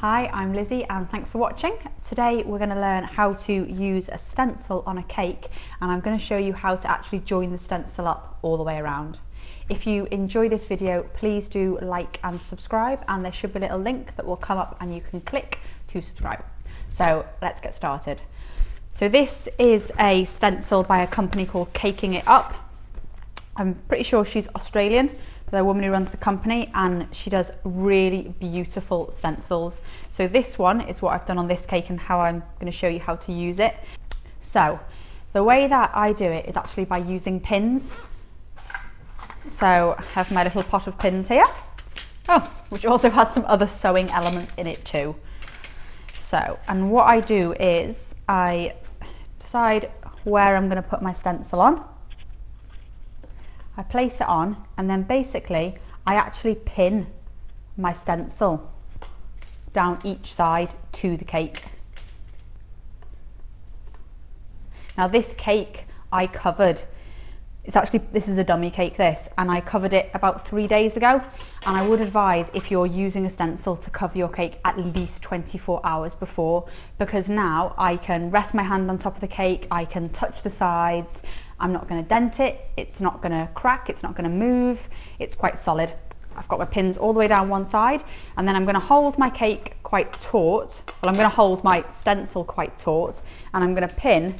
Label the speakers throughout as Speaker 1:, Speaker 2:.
Speaker 1: Hi, I'm Lizzie and thanks for watching. Today we're going to learn how to use a stencil on a cake, and I'm going to show you how to actually join the stencil up all the way around. If you enjoy this video, please do like and subscribe, and there should be a little link that will come up and you can click to subscribe. So let's get started. So this is a stencil by a company called Caking It Up. I'm pretty sure she's Australian, the woman who runs the company, and she does really beautiful stencils. So this one is what I've done on this cake and how I'm going to show you how to use it. So the way that I do it is actually by using pins. So I have my little pot of pins here, which also has some other sewing elements in it too. So, and what I do is I decide where I'm going to put my stencil on. I place it on, and then basically I actually pin my stencil down each side to the cake. Now this cake I covered, this is a dummy cake this, and I covered it about 3 days ago, and I would advise, if you're using a stencil, to cover your cake at least 24 hours before, because now I can rest my hand on top of the cake, I can touch the sides, I'm not going to dent it, it's not going to crack, it's not going to move, it's quite solid. I've got my pins all the way down one side, and then I'm going to hold my cake quite taut, well, I'm going to hold my stencil quite taut, and I'm going to pin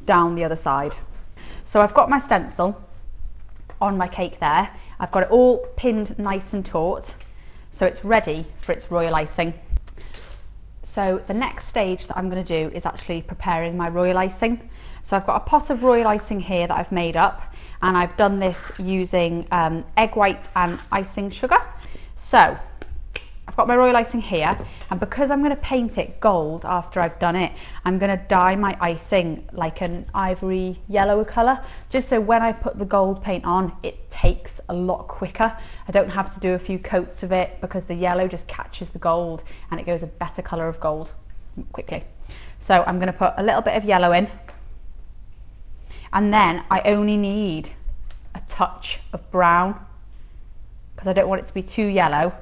Speaker 1: down the other side. So I've got my stencil on my cake there, I've got it all pinned nice and taut, so it's ready for its royal icing. So the next stage that I'm going to do is actually preparing my royal icing. So I've got a pot of royal icing here that I've made up, and I've done this using egg white and icing sugar. So I've got my royal icing here, and because I'm going to paint it gold after I've done it, I'm going to dye my icing like an ivory yellow colour, just so when I put the gold paint on, it takes a lot quicker. I don't have to do a few coats of it because the yellow just catches the gold and it goes a better colour of gold quickly. So I'm going to put a little bit of yellow in, and then I only need a touch of brown because I don't want it to be too yellow.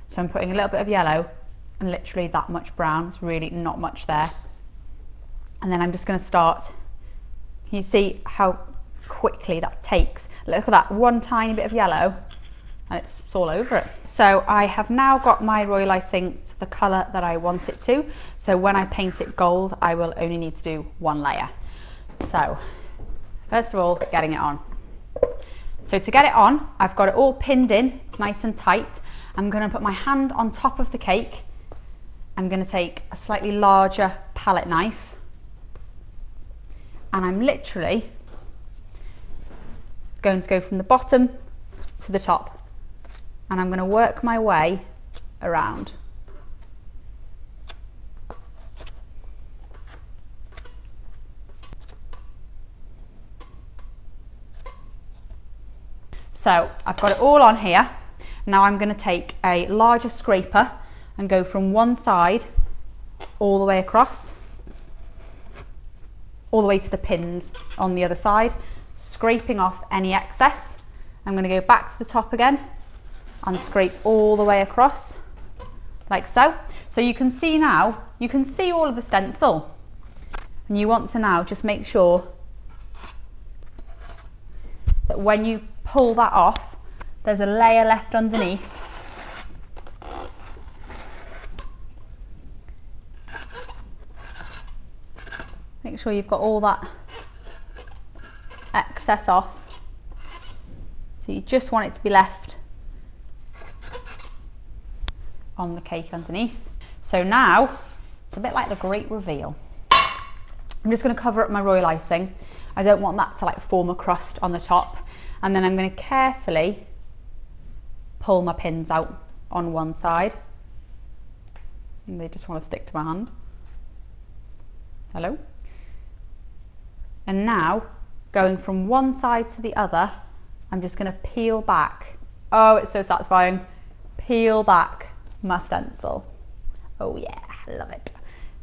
Speaker 1: So I'm putting a little bit of yellow and literally that much brown. It's really not much there. And then I'm just going to start. You see how quickly that takes. Look at that, one tiny bit of yellow and it's all over it. So I have now got my royal icing to the colour that I want it to. So when I paint it gold, I will only need to do one layer. So first of all, getting it on. So to get it on, I've got it all pinned in, it's nice and tight. I'm going to put my hand on top of the cake. I'm going to take a slightly larger palette knife, and I'm literally going to go from the bottom to the top, and I'm going to work my way around. So I've got it all on here. Now I'm going to take a larger scraper and go from one side all the way across, all the way to the pins on the other side, scraping off any excess. I'm going to go back to the top again and scrape all the way across, like so. So you can see now, you can see all of the stencil, and you want to now just make sure that when you pull that off, there's a layer left underneath. Make sure you've got all that excess off. So you just want it to be left on the cake underneath. So now it's a bit like the great reveal. I'm just going to cover up my royal icing. I don't want that to like form a crust on the top. And then I'm going to carefully pull my pins out on one side, and they just want to stick to my hand. Hello. And now going from one side to the other, I'm just going to peel back. Oh, it's so satisfying. Peel back my stencil. Oh yeah, I love it.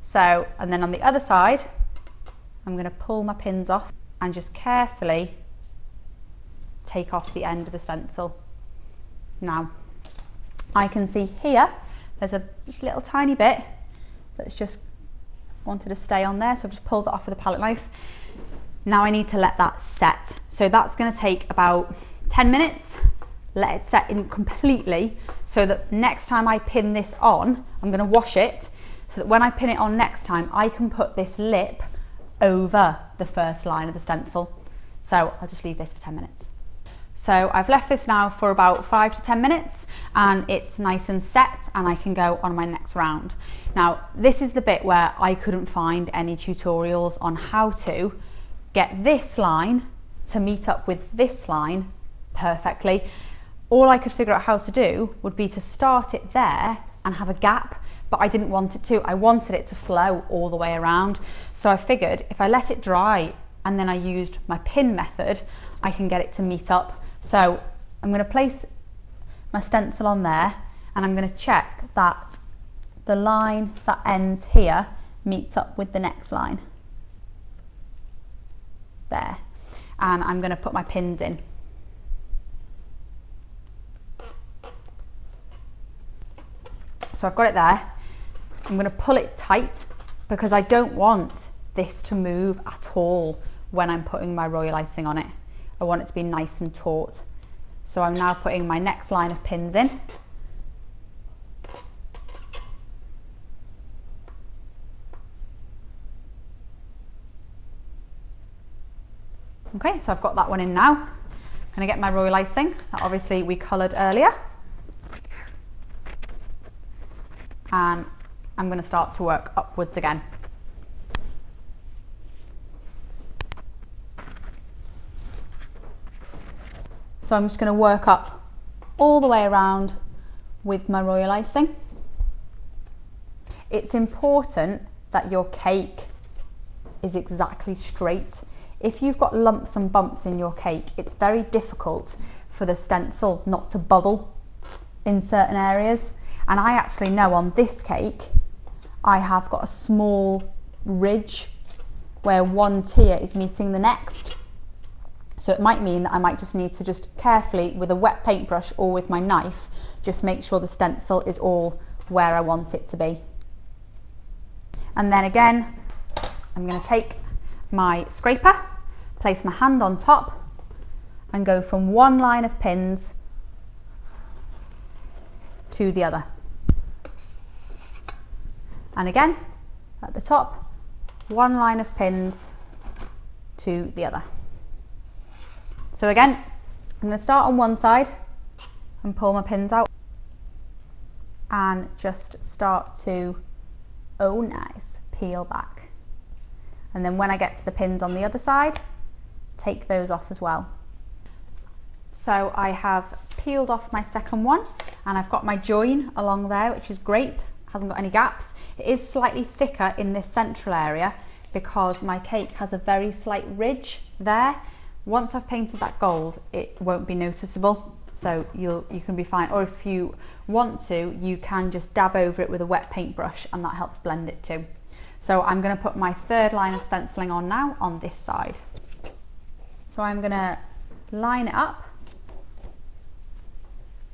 Speaker 1: So, and then on the other side, I'm going to pull my pins off and just carefully take off the end of the stencil. Now, I can see here there's a little tiny bit that's just wanted to stay on there, so I've just pulled that off with a palette knife. Now I need to let that set. So that's going to take about 10 minutes. Let it set in completely so that next time I pin this on, I'm going to wash it so that when I pin it on next time, I can put this lip over the first line of the stencil. So I'll just leave this for 10 minutes. So I've left this now for about 5 to 10 minutes and it's nice and set, and I can go on my next round. Now, this is the bit where I couldn't find any tutorials on how to get this line to meet up with this line perfectly. All I could figure out how to do would be to start it there and have a gap, but I didn't want it to. I wanted it to flow all the way around. So I figured if I let it dry and then I used my pin method, I can get it to meet up. So I'm going to place my stencil on there and I'm going to check that the line that ends here meets up with the next line. There. And I'm going to put my pins in. So I've got it there. I'm going to pull it tight because I don't want this to move at all when I'm putting my royal icing on it. I want it to be nice and taut. So I'm now putting my next line of pins in. Okay, so I've got that one in now. I'm going to get my royal icing that obviously we coloured earlier. And I'm going to start to work upwards again. So I'm just going to work up all the way around with my royal icing. It's important that your cake is exactly straight. If you've got lumps and bumps in your cake, it's very difficult for the stencil not to bubble in certain areas. And I actually know on this cake, I have got a small ridge where one tier is meeting the next. So it might mean that I might just need to just carefully, with a wet paintbrush or with my knife, just make sure the stencil is all where I want it to be. And then again, I'm going to take my scraper, place my hand on top and go from one line of pins to the other. And again, at the top, one line of pins to the other. So again, I'm going to start on one side and pull my pins out and just start to, oh nice, peel back. And then when I get to the pins on the other side, take those off as well. So I have peeled off my second one and I've got my join along there, which is great, hasn't got any gaps. It is slightly thicker in this central area because my cake has a very slight ridge there. Once I've painted that gold, it won't be noticeable, so you can be fine. Or if you want to, you can just dab over it with a wet paintbrush and that helps blend it too. So I'm going to put my third line of stenciling on now on this side. So I'm going to line it up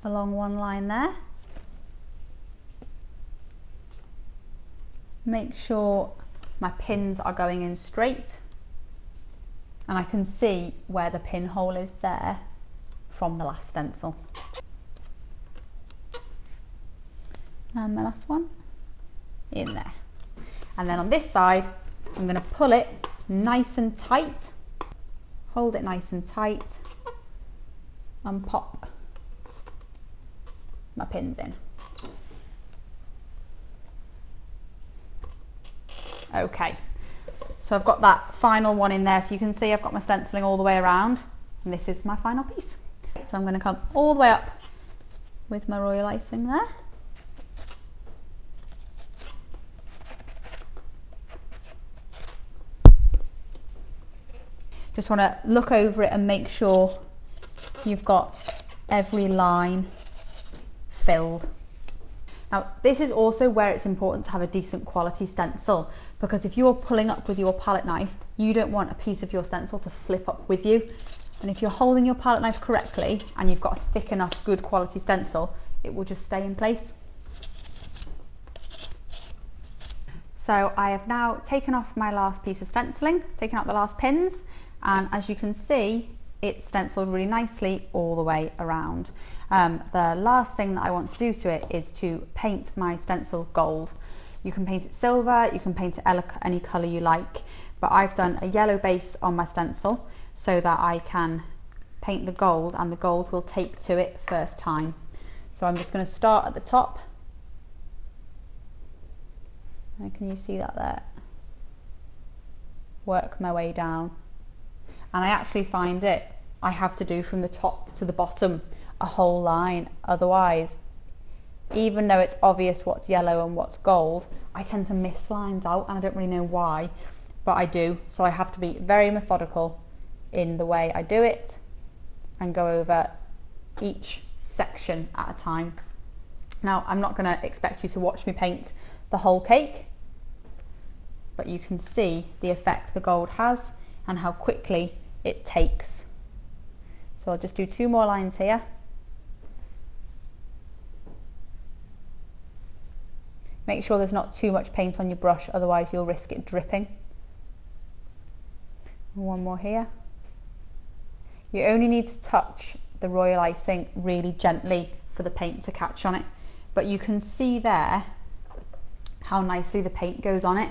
Speaker 1: along one line there. Make sure my pins are going in straight. And I can see where the pinhole is there from the last stencil. And the last one in there. And then on this side, I'm going to pull it nice and tight, hold it nice and tight, and pop my pins in. Okay. So I've got that final one in there, so you can see I've got my stenciling all the way around, and this is my final piece. So I'm going to come all the way up with my royal icing there. Just want to look over it and make sure you've got every line filled. Now, this is also where it's important to have a decent quality stencil, because if you're pulling up with your palette knife, you don't want a piece of your stencil to flip up with you. And if you're holding your palette knife correctly and you've got a thick enough, good quality stencil, it will just stay in place. So I have now taken off my last piece of stenciling, taken out the last pins, and as you can see, it's stenciled really nicely all the way around. The last thing that I want to do to it is to paint my stencil gold. You can paint it silver, you can paint it any colour you like, but I've done a yellow base on my stencil so that I can paint the gold, and the gold will take to it first time. So I'm just going to start at the top. And can you see that there? Work my way down. And I actually find I have to do from the top to the bottom a whole line, otherwise, even though it's obvious what's yellow and what's gold, I tend to miss lines out, and I don't really know why, but I do. So I have to be very methodical in the way I do it and go over each section at a time. Now, I'm not going to expect you to watch me paint the whole cake, but you can see the effect the gold has and how quickly it takes. So I'll just do 2 more lines here. Make sure there's not too much paint on your brush, otherwise you'll risk it dripping. 1 more here. You only need to touch the royal icing really gently for the paint to catch on it, but you can see there how nicely the paint goes on it.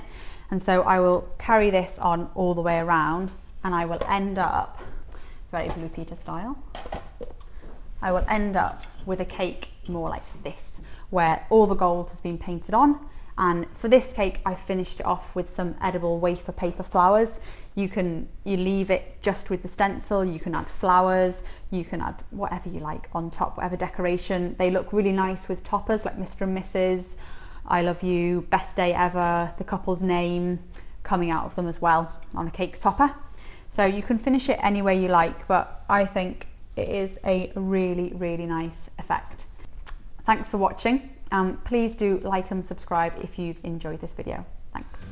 Speaker 1: And so I will carry this on all the way around, and I will end up, very Blue Peter style, I will end up with a cake more like this, where all the gold has been painted on. And for this cake, I finished it off with some edible wafer paper flowers. You leave it just with the stencil, you can add flowers, you can add whatever you like on top, whatever decoration. They look really nice with toppers like Mr. and Mrs, I love you, best day ever, the couple's name coming out of them as well on a cake topper. So you can finish it any way you like, but I think it is a really, really nice effect. Thanks for watching. Please do like and subscribe if you've enjoyed this video. Thanks.